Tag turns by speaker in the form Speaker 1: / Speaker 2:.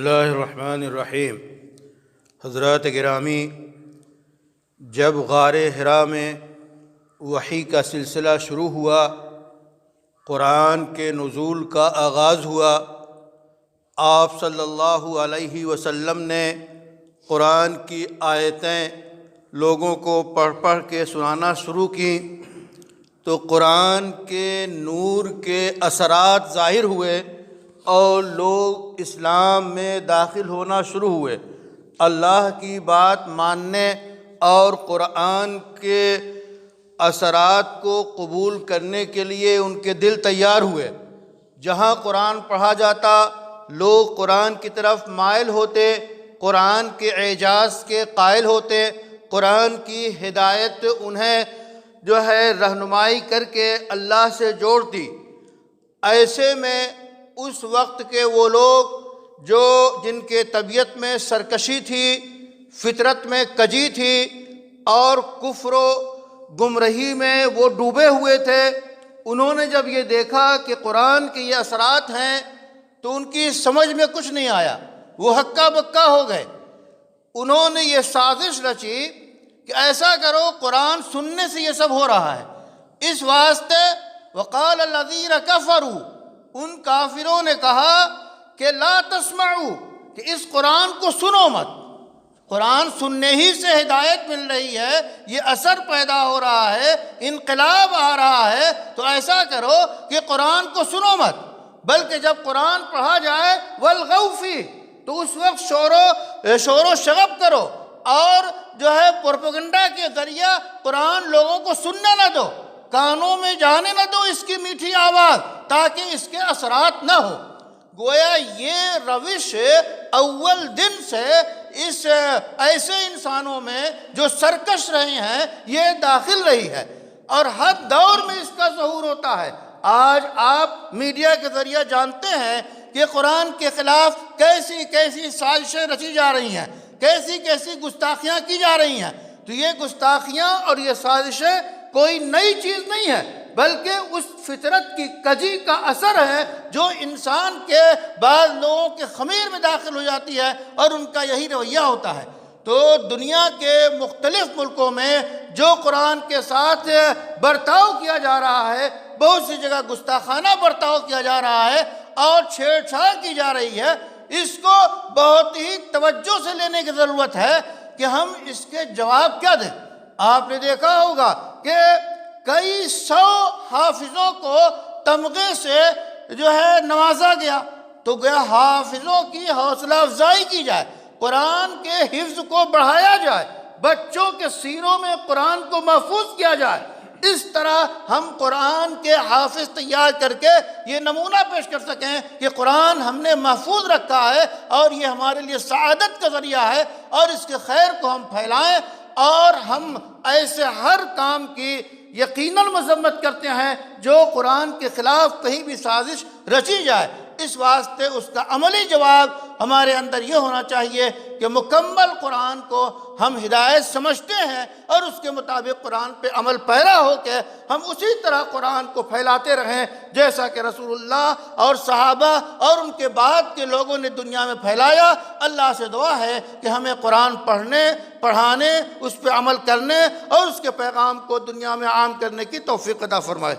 Speaker 1: بسم اللہ الرحمن الرحیم۔ حضرات گرامی، جب غار حرا میں وحی کا سلسلہ شروع ہوا، قرآن کے نزول کا آغاز ہوا، آپ صلی اللہ علیہ وسلم نے قرآن کی آیتیں لوگوں کو پڑھ پڑھ کے سنانا شروع کی تو قرآن کے نور کے اثرات ظاہر ہوئے اور لوگ اسلام میں داخل ہونا شروع ہوئے، اللہ کی بات ماننے اور قرآن کے اثرات کو قبول کرنے کے لیے ان کے دل تیار ہوئے۔ جہاں قرآن پڑھا جاتا لوگ قرآن کی طرف مائل ہوتے، قرآن کے اعجاز کے قائل ہوتے، قرآن کی ہدایت انہیں رہنمائی کر کے اللہ سے جوڑتی۔ ایسے میں اس وقت کے وہ لوگ جن کے طبیعت میں سرکشی تھی، فطرت میں کجی تھی اور کفر و گمراہی میں وہ ڈوبے ہوئے تھے، انہوں نے جب یہ دیکھا کہ قرآن کے یہ اثرات ہیں تو ان کی سمجھ میں کچھ نہیں آیا، وہ ہکا بکا ہو گئے۔ انہوں نے یہ سازش رچی کہ ایسا کرو، قرآن سننے سے یہ سب ہو رہا ہے، اس واسطے وقال الذین کفروا، ان کافروں نے کہا کہ لا تسمعوا، کہ اس قرآن کو سنو مت، قرآن سننے ہی سے ہدایت مل رہی ہے، یہ اثر پیدا ہو رہا ہے، انقلاب آ رہا ہے، تو ایسا کرو کہ قرآن کو سنو مت، بلکہ جب قرآن پڑھا جائے والغوا فیہ، تو اس وقت شور و شغب کرو اور پروپیگنڈا کے ذریعہ قرآن لوگوں کو سننے نہ دو، کانوں میں جانے نہ دو اس کی میٹھی آواز، تاکہ اس کے اثرات نہ ہو۔ گویا یہ روش اول دن سے اس ایسے انسانوں میں جو سرکش رہے ہیں یہ داخل رہی ہے، اور ہر دور میں اس کا ظہور ہوتا ہے۔ آج آپ میڈیا کے ذریعہ جانتے ہیں کہ قرآن کے خلاف کیسی کیسی سازشیں رچی جا رہی ہیں، کیسی کیسی گستاخیاں کی جا رہی ہیں۔ تو یہ گستاخیاں اور یہ سازشیں کوئی نئی چیز نہیں ہے، بلکہ اس فطرت کی کجی کا اثر ہے جو انسان کے بعض لوگوں کے خمیر میں داخل ہو جاتی ہے اور ان کا یہی رویہ ہوتا ہے۔ تو دنیا کے مختلف ملکوں میں جو قرآن کے ساتھ برتاؤ کیا جا رہا ہے، بہت سی جگہ گستاخانہ برتاؤ کیا جا رہا ہے اور چھیڑ چھاڑ کی جا رہی ہے، اس کو بہت ہی توجہ سے لینے کی ضرورت ہے کہ ہم اس کے جواب کیا دیں۔ آپ نے دیکھا ہوگا کہ کئی سو حافظوں کو تمغے سے نوازا گیا، تو گیا حافظوں کی حوصلہ افزائی کی جائے، قرآن کے حفظ کو بڑھایا جائے، بچوں کے سینوں میں قرآن کو محفوظ کیا جائے۔ اس طرح ہم قرآن کے حافظ تیار کر کے یہ نمونہ پیش کر سکیں کہ قرآن ہم نے محفوظ رکھا ہے اور یہ ہمارے لیے سعادت کا ذریعہ ہے، اور اس کے خیر کو ہم پھیلائیں، اور ہم ایسے ہر کام کی یقیناً مذمت کرتے ہیں جو قرآن کے خلاف کہیں بھی سازش رچی جائے۔ اس واسطے اس کا عملی جواب ہمارے اندر یہ ہونا چاہیے کہ مکمل قرآن کو ہم ہدایت سمجھتے ہیں اور اس کے مطابق قرآن پہ عمل پیرا ہو کے ہم اسی طرح قرآن کو پھیلاتے رہیں جیسا کہ رسول اللہ اور صحابہ اور ان کے بعد کے لوگوں نے دنیا میں پھیلایا۔ اللہ سے دعا ہے کہ ہمیں قرآن پڑھنے، پڑھانے، اس پہ عمل کرنے اور اس کے پیغام کو دنیا میں عام کرنے کی توفیق عطا فرمائے۔